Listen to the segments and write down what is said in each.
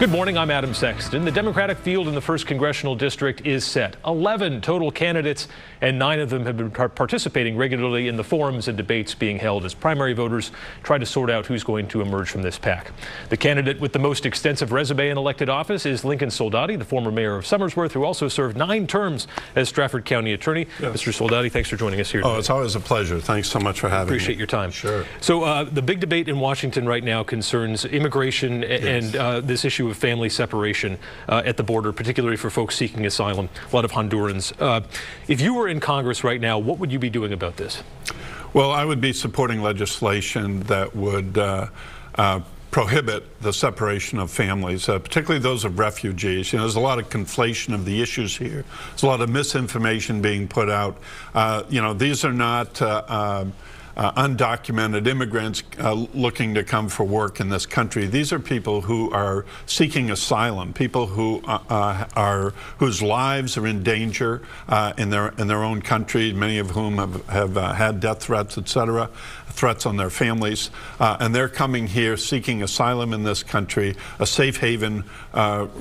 Good morning, I'm Adam Sexton. The Democratic field in the 1st Congressional District is set. 11 total candidates, and 9 of them have been participating regularly in the forums and debates being held as primary voters try to sort out who's going to emerge from this pack. The candidate with the most extensive resume in elected office is Lincoln Soldati, the former mayor of Somersworth, who also served 9 terms as Stratford County Attorney. Yes. Mr. Soldati, thanks for joining us here today. Oh, it's always a pleasure. Thanks so much for having me. Appreciate your time. Sure. So the big debate in Washington right now concerns immigration and this issue of family separation at the border, particularly for folks seeking asylum, a lot of Hondurans. If you were in Congress right now, what would you be doing about this? Well, I would be supporting legislation that would prohibit the separation of families, particularly those of refugees. You know, there's a lot of conflation of the issues here. There's a lot of misinformation being put out. You know, these are not undocumented immigrants looking to come for work in this country. These are people who are seeking asylum, people who whose lives are in danger in their own country, many of whom have had death threats, etc., threats on their families, and they're coming here seeking asylum in this country, a safe haven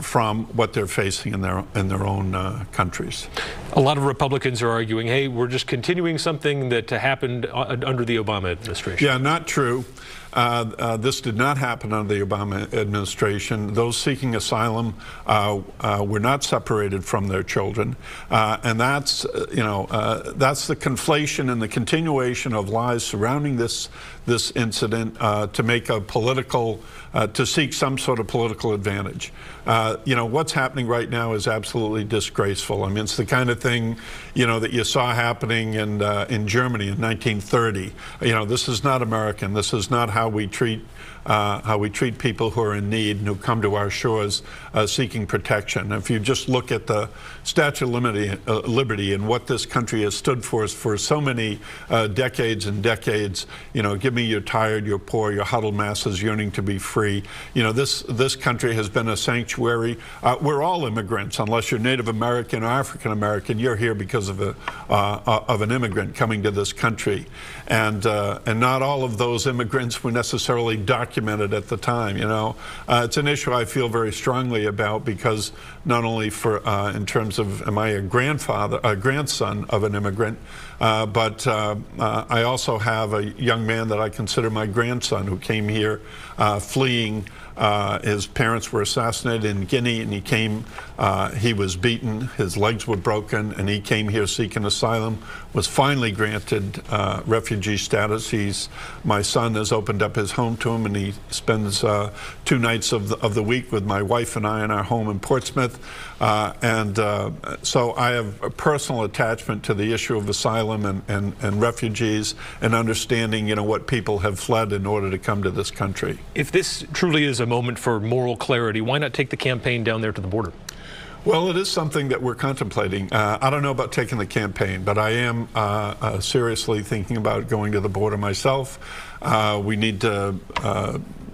from what they're facing in their own countries. A lot of Republicans are arguing, hey, we're just continuing something that happened under the Obama administration. Yeah, not true. This did not happen under the Obama administration. Those seeking asylum were not separated from their children, and that's that's the conflation and the continuation of lies surrounding this incident to make a political to seek some sort of political advantage. You know, what's happening right now is absolutely disgraceful. I mean, it's the kind of thing, you know, that you saw happening in Germany in 1930. You know, this is not American. This is not how we treat people who are in need and who come to our shores seeking protection. If you just look at the Statue of Liberty and what this country has stood for so many decades and decades, you know, give me your tired, your poor, your huddled masses yearning to be free. You know, this country has been a sanctuary. We're all immigrants, unless you're Native American or African American. You're here because of an immigrant coming to this country, and not all of those immigrants were necessarily documented at the time. You know, it's an issue I feel very strongly about, because not only in terms of, am I a grandson of an immigrant, but I also have a young man that I consider my grandson who came here fleeing. His parents were assassinated in Guinea, and he was beaten, his legs were broken, and he came here seeking asylum, was finally granted refugee status. My son has opened up his home to him, and he spends 2 nights of the week with my wife and I in our home in Portsmouth. So I have a personal attachment to the issue of asylum and refugees, and understanding, you know, what people have fled in order to come to this country. If this truly is a moment for moral clarity, why not take the campaign down there to the border? Well, it is something that we're contemplating. I don't know about taking the campaign, but I am seriously thinking about going to the border myself. We need to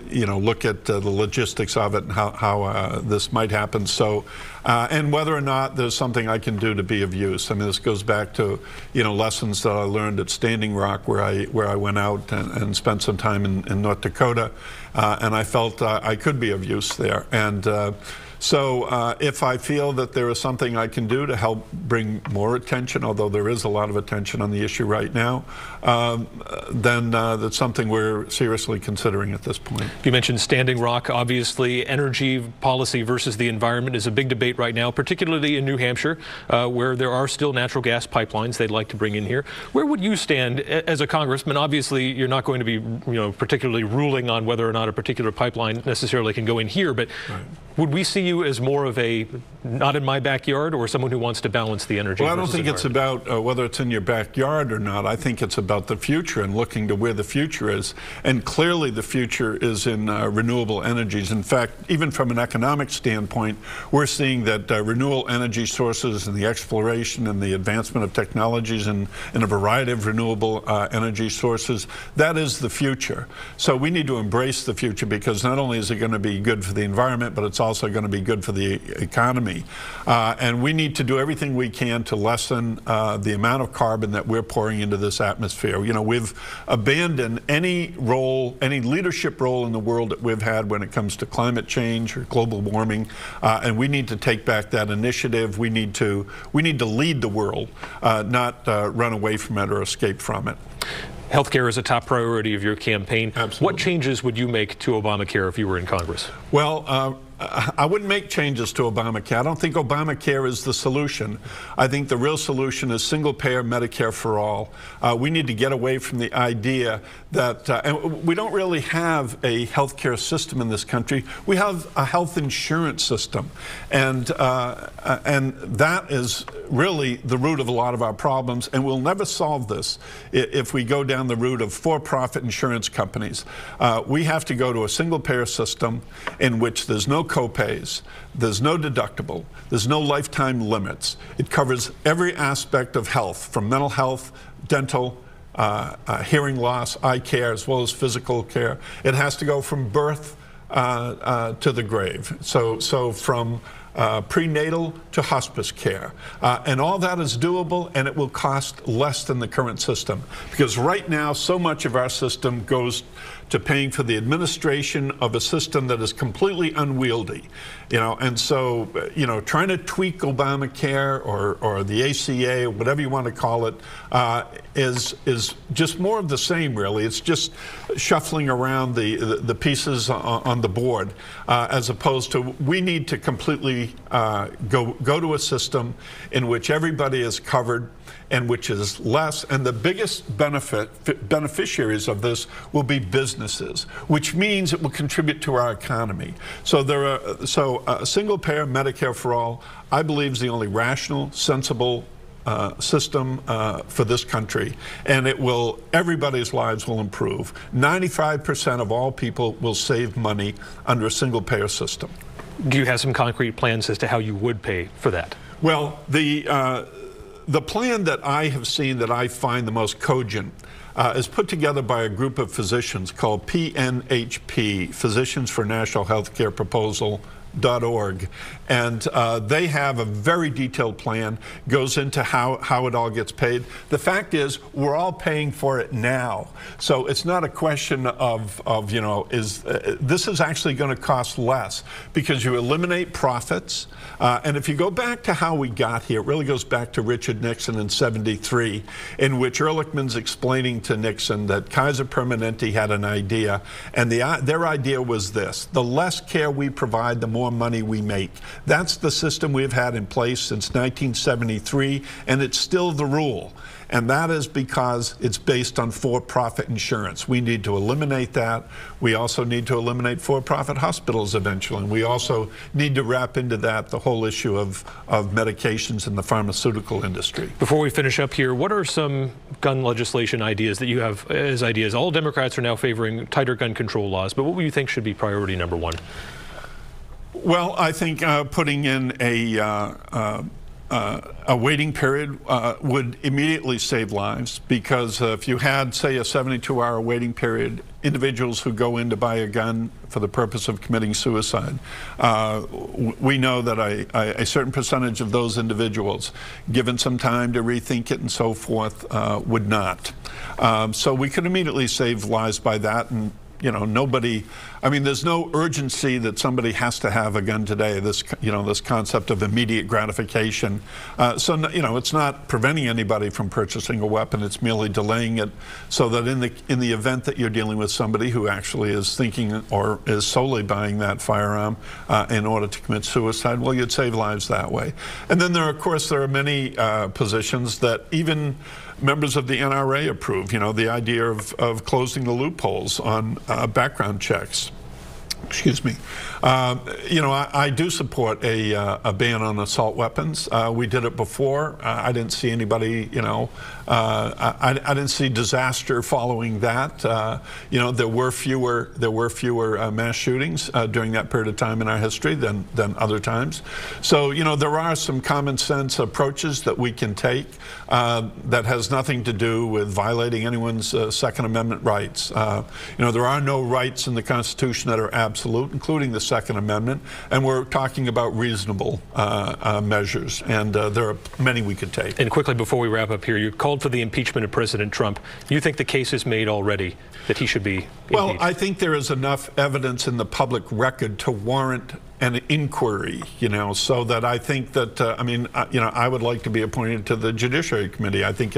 you know, look at the logistics of it and how this might happen. So, and whether or not there's something I can do to be of use. I mean, this goes back to, you know, lessons that I learned at Standing Rock, where I went out and spent some time in North Dakota, and I felt I could be of use there. And so if I feel that there is something I can do to help bring more attention, although there is a lot of attention on the issue right now, then that's something we're seriously considering at this point. You mentioned Standing Rock. Obviously, energy policy versus the environment is a big debate right now, particularly in New Hampshire, where there are still natural gas pipelines they'd like to bring in here. Where would you stand as a congressman? Obviously, you're not going to be, you know, particularly ruling on whether or not a particular pipeline necessarily can go in here, but would we see you as more of a not in my backyard, or someone who wants to balance the energy? Well, I don't think it's about whether it's in your backyard or not. I think it's about the future and looking to where the future is. And clearly the future is in renewable energies. In fact, even from an economic standpoint, we're seeing that renewable energy sources and the exploration and the advancement of technologies in a variety of renewable energy sources, that is the future. So we need to embrace the future, because not only is it going to be good for the environment, but it's also going to be good for the economy. And we need to do everything we can to lessen the amount of carbon that we're pouring into this atmosphere. You know, we've abandoned any leadership role in the world that we've had when it comes to climate change or global warming, and we need to take back that initiative. We need to lead the world, not run away from it or escape from it. Healthcare is a top priority of your campaign. Absolutely. What changes would you make to Obamacare if you were in Congress? Well, I wouldn't make changes to Obamacare. I don't think Obamacare is the solution. I think the real solution is single-payer Medicare for all. We need to get away from the idea that, and we don't really have a healthcare system in this country. We have a health insurance system, and that is really the root of a lot of our problems. And we'll never solve this if we go down the route of for-profit insurance companies. We have to go to a single-payer system in which there's no co-pays, there's no deductible, there's no lifetime limits. It covers every aspect of health, from mental health, dental, hearing loss, eye care, as well as physical care. It has to go from birth to the grave. So from prenatal to hospice care. And all that is doable, and it will cost less than the current system. Because right now, so much of our system goes to paying for the administration of a system that is completely unwieldy. You know, and so, you know, trying to tweak Obamacare or the ACA, or whatever you want to call it, is just more of the same, really. It's just shuffling around the pieces on the board, as opposed to, we need to completely go to a system in which everybody is covered and which is less, and the biggest beneficiaries of this will be businesses, which means it will contribute to our economy. So single-payer Medicare for all, I believe, is the only rational, sensible system for this country, and everybody's lives will improve. 95% of all people will save money under a single-payer system. Do you have some concrete plans as to how you would pay for that? Well, the plan that I have seen that I find the most cogent is put together by a group of physicians called PNHP, Physicians for National Healthcare Proposal.org, and they have a very detailed plan, goes into how it all gets paid. The fact is, we're all paying for it now, so it's not a question of you know, this is actually going to cost less because you eliminate profits, and if you go back to how we got here, it really goes back to Richard Nixon in '73, in which Ehrlichman's explaining to Nixon that Kaiser Permanente had an idea, and their idea was this: the less care we provide, the more money we make. That's the system we've had in place since 1973, and it's still the rule. And that is because it's based on for-profit insurance. We need to eliminate that. We also need to eliminate for-profit hospitals eventually. And we also need to wrap into that the whole issue of medications in the pharmaceutical industry. Before we finish up here, what are some gun legislation ideas that you have as ideas? All Democrats are now favoring tighter gun control laws, but what do you think should be priority number one? Well, I think putting in a waiting period would immediately save lives, because if you had, say, a 72-hour waiting period, individuals who go in to buy a gun for the purpose of committing suicide, we know that a certain percentage of those individuals, given some time to rethink it and so forth, would not. So we could immediately save lives by that. And you know, I mean, there's no urgency that somebody has to have a gun today. This concept of immediate gratification. So, you know, it's not preventing anybody from purchasing a weapon. It's merely delaying it, so that in the event that you're dealing with somebody who actually is thinking or is solely buying that firearm in order to commit suicide, well, you'd save lives that way. And then of course, there are many positions that even members of the NRA approve. You know, the idea of closing the loopholes on background checks. Excuse me. You know, I do support a ban on assault weapons. We did it before. I didn't see anybody, you know, I didn't see disaster following that. You know, there were fewer mass shootings during that period of time in our history than other times. So, you know, there are some common sense approaches that we can take that has nothing to do with violating anyone's Second Amendment rights. You know, there are no rights in the Constitution that are absolute, including the Second Amendment, and we're talking about reasonable measures, and there are many we could take. And quickly, before we wrap up here, you called for the impeachment of President Trump. You think the case is made already that he should be impeached? Well, I think there is enough evidence in the public record to warrant an inquiry, so that I think that, I would like to be appointed to the Judiciary Committee. I think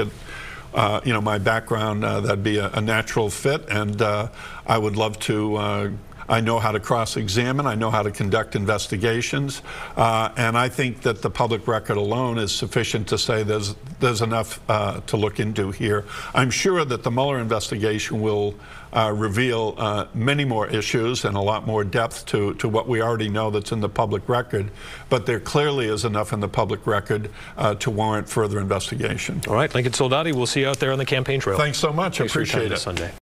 my background, that'd be a natural fit, and I would love to. I know how to cross-examine. I know how to conduct investigations, and I think that the public record alone is sufficient to say there's enough to look into here. I'm sure that the Mueller investigation will reveal many more issues and a lot more depth to what we already know that's in the public record, but there clearly is enough in the public record to warrant further investigation. All right, Lincoln Soldati, we'll see you out there on the campaign trail. Thanks so much. I appreciate it. Sunday.